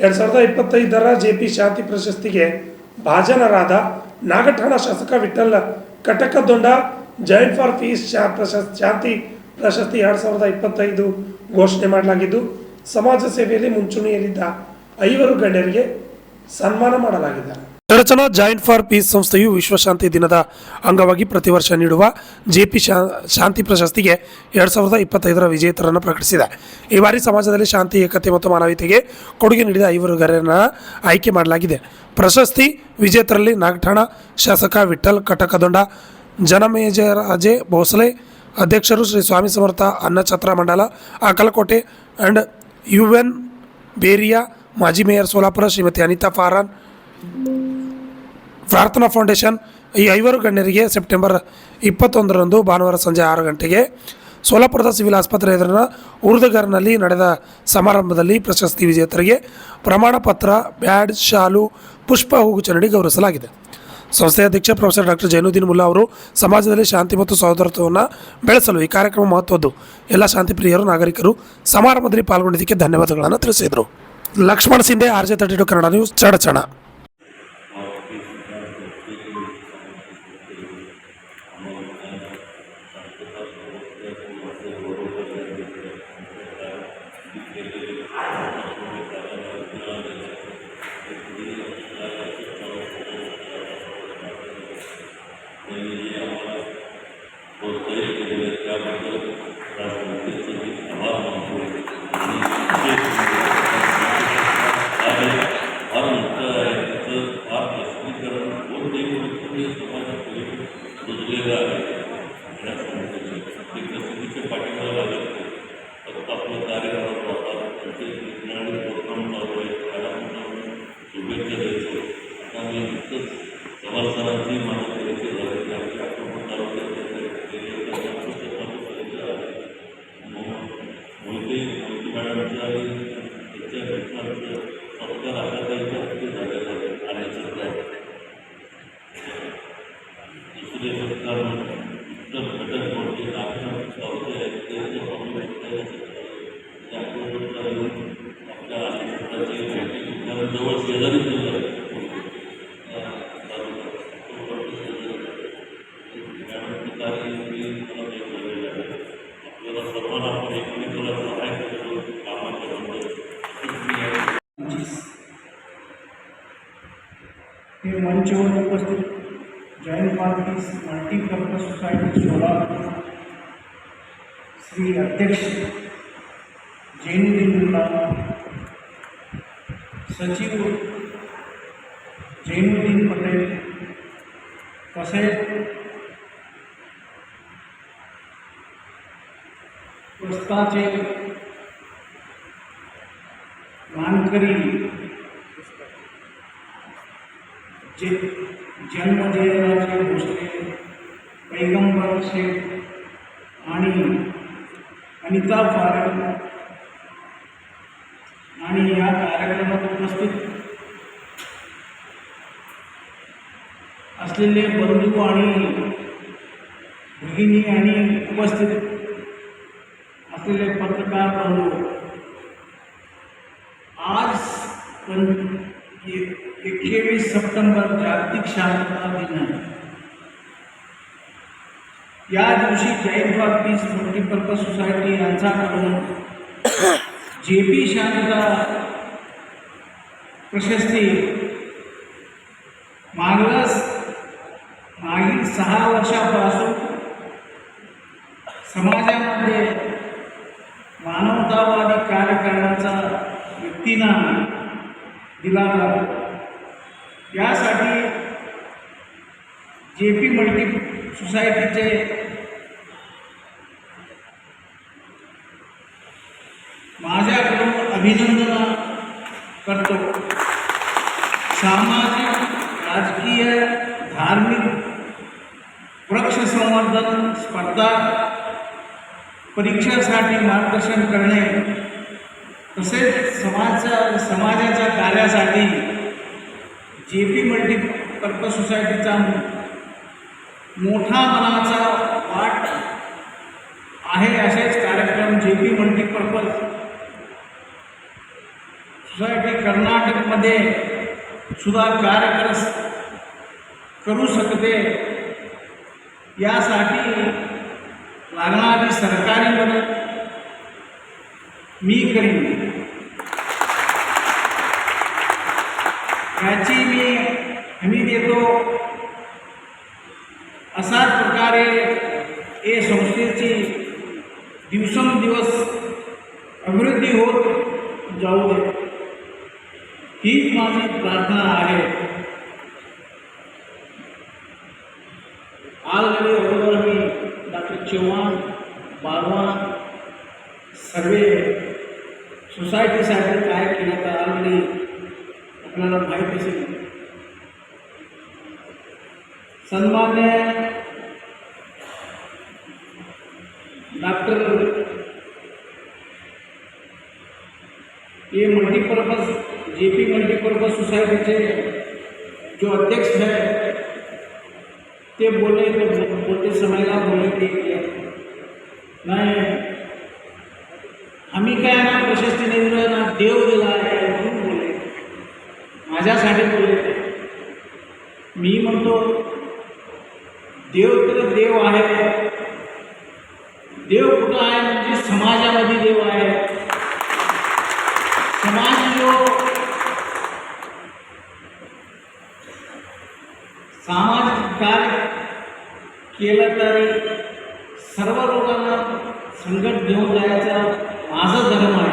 2025 JP ಶಾಂತಿ ಪ್ರಶಸ್ತಿಗೆ ಭಾಜನರಾದ ನಾಗಠಾಣ ಶಾಸಕ Vitthal ಕಟಕದೊಂಡ joint for piece ಶಾಂತಿ ಪ್ರಶಸ್ತಿ 2025 ಘೋಷಣೆ ಮಾಡಲಾಗಿದ್ದು, ಸಮಾಜ ಸೇವೆಯಲ್ಲಿ ಮುಂಚೂಣಿಯಲ್ಲಿದ್ದ 5 ಗಣ್ಯರಿಗೆ ಸನ್ಮಾನ ಮಾಡಲಾಗಿದೆ. ಚಡಚಣ ಜಾಯಿಂಟ್ ಫಾರ್ ಪೀಸ್ ಸಂಸ್ಥೆಯು ವಿಶ್ವಶಾಂತಿ ದಿನದ ಅಂಗವಾಗಿ ಪ್ರತಿ ವರ್ಷ ನೀಡುವ ಜೆಪಿ ಶಾಂತಿ ಪ್ರಶಸ್ತಿಗೆ 2025 ವಿಜೇತರನ್ನು ಪ್ರಕಟಿಸಿದೆ. ಈ ಬಾರಿ ಸಮಾಜದಲ್ಲಿ ಶಾಂತಿ, ಏಕತೆ ಮತ್ತು ಮಾನವೀಯತೆಗೆ ಕೊಡುಗೆ ನೀಡಿದ 5 ಗಣ್ಯರನ್ನು ಆಯ್ಕೆ ಮಾಡಲಾಗಿದೆ. ಪ್ರಶಸ್ತಿ ವಿಜೇತರಲ್ಲಿ ನಾಗಠಾಣ ಶಾಸಕ ವಿಠ್ಠಲ್ ಕಟಕದೊಂಡ, ಜನಮೇಜರಾಜೆ ಭೋಸಲೆ, ಅಧ್ಯಕ್ಷರು ಶ್ರೀ ಸ್ವಾಮಿ ಸಮರ್ಥ ಅನ್ನಛತ್ರ ಮಂಡಲ ಅಕಲಕೋಟೆ ಅಂಡ್ UN ಬೇರಿಯಾ, ಮಾಜಿ ಮೇಯರ್ ಸೋಲಾಪುರ ಶ್ರೀಮತಿ ಅನಿತಾ ಫಾರಾನ್, ಪ್ರಾರ್ಥನಾ ಫೌಂಡೇಶನ್. ಈ 5 ಗಣ್ಯರಿಗೆ ಸೆಪ್ಟೆಂಬರ್ 21ರಂದು ಭಾನುವಾರ ಸಂಜೆ 6 ಗಂಟೆಗೆ ಸೋಲಾಪುರದ ಸಿವಿಲ್ ಆಸ್ಪತ್ರೆ ಎದುರಿನ ಉರ್ದಗರ್ನಲ್ಲಿ ನಡೆದ ಸಮಾರಂಭದಲ್ಲಿ ಪ್ರಶಸ್ತಿ ವಿಜೇತರಿಗೆ ಪ್ರಮಾಣ ಪತ್ರ, ಬ್ಯಾಡ್, ಶಾಲು, ಪುಷ್ಪ ಹೂಗುಚ್ಛ ನೀಡಿ ಗೌರವಿಸಲಾಗಿದೆ. ಸಂಸ್ಥೆಯ ಅಧ್ಯಕ್ಷ ಪ್ರೊಫೆಸರ್ ಡಾಕ್ಟರ್ ಜೈನುದ್ದೀನ್ ಮುಲ್ಲಾ ಅವರು ಸಮಾಜದಲ್ಲಿ ಶಾಂತಿ ಮತ್ತು ಸಹೋದರತ್ವವನ್ನು ಬೆಳೆಸಲು ಈ ಕಾರ್ಯಕ್ರಮ ಮಹತ್ವದ್ದು. ಎಲ್ಲ ಶಾಂತಿ ಪ್ರಿಯರು, ನಾಗರಿಕರು ಸಮಾರಂಭದಲ್ಲಿ ಪಾಲ್ಗೊಂಡಿದ್ದಕ್ಕೆ ಧನ್ಯವಾದಗಳನ್ನು ತಿಳಿಸಿದರು. Laxman Shinde, RJ32 Kannada news, Chadchan. मंचवर उपस्थित joint for peace multipurpose society Solapur Shri अध्यक्ष जैनुद्दीन मुल्ला, सचिव जैनुद्दीन पटेल, तसेच प्रस्ताचे मानकरी जन्मजयराजे भोसले, पैगंबर शेख आणि अनिता फारन आणि या कार्यक्रमात उपस्थित असलेले बंधू आणि भगिनी आणि उपस्थित असलेले पत्रकार बंधू, आज 21 सप्टेंबर जागतिक शांतता दिन आहे. या दिवशी joint for peace multipurpose society यांच्याकडून जेपी शांतता प्रशस्ती मागील 6 वर्षापासून समाजामध्ये मानवतावादी कार्य करण्याचा व्यक्तींना दिला जातो. यासाठी जेपी मल्टी सोसायटीचे माझ्याकडून अभिनंदन करतो. सामाजिक, राजकीय, धार्मिक वृक्ष संवर्धन स्पर्धा, परीक्षेसाठी मार्गदर्शन करणे, तसेच समाजाच्या कार्यासाठी जेपी मल्टीपर्पज सोसायटीचा मोठा मनाचा वाट आहे. असेच कार्यक्रम जेपी मल्टीपर्पज सोसायटी कर्नाटकमध्ये सुद्धा कार्य करू शकते, यासाठी लागणारी सरकारी मदत मी करीन. याची मी हमी देतो. अशाच प्रकारे या संस्थेची दिवसेंदिवस अभिवृद्धी होत जाऊ दे, हीच माझी प्रार्थना आहे. ऑलरेडी अगोदर मी डॉक्टर चव्हाण, बागवान सर्वे सोसायटीसाठी काय केलं तर ऑलरेडी आपल्याला माहीत असेल. सन्मान्य डॉक्टर ये मल्टीपर्पज़ जेपी मल्टीपर्पज़ सोसाइटी के जो अध्यक्ष है ते बोलते समय का बोले की नाही, आम्ही काय ना प्रशस्ती नाही दिलं ना, देव दिला आहे म्हणून बोलले, माझ्यासाठी बोलले. मी म्हणतो देव तर देव आहे. देव कुठं आहे म्हणजे समाजामध्ये देव आहे. समाज जो सामाजिक कार्य केलं तरी सर्व लोकांना संकट घेऊन जायचा माझा धर्म आहे.